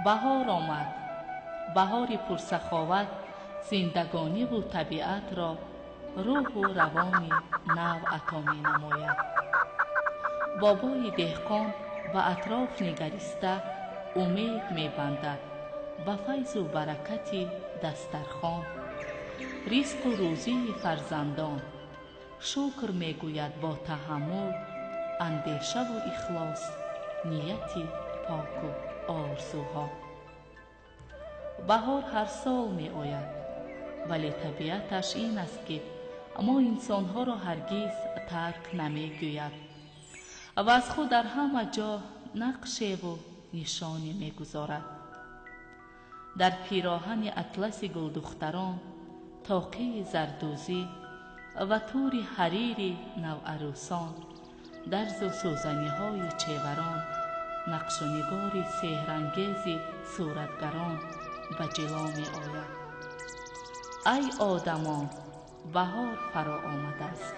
بهار آمد. بهاری پرسخاوت زندگانی و طبیعت را روح و روانی نو عطا می نماید. بابای دهقان به اطراف نگریسته امید می بندد به فیض و برکت دسترخوان، رزق و روزی فرزندان. شکر می گوید با تحمل، اندیشه و اخلاص، نیتی پاک و آرزوها. بهار هر سال می آید، ولی طبیعتش این است که ما انسانها را هرگز ترک نمی گوید و از خود در همه جا نقشه و نشانی می گذارد. در پیراهن اطلس گلدختران، طاقه زردوزی و تور حریر نوعروسان، درز و سوزنی های چیوران، نقش و نگار سحرانگیز صورتگران به جلوه می آید. ای آدمان، بهار فرا آمده است.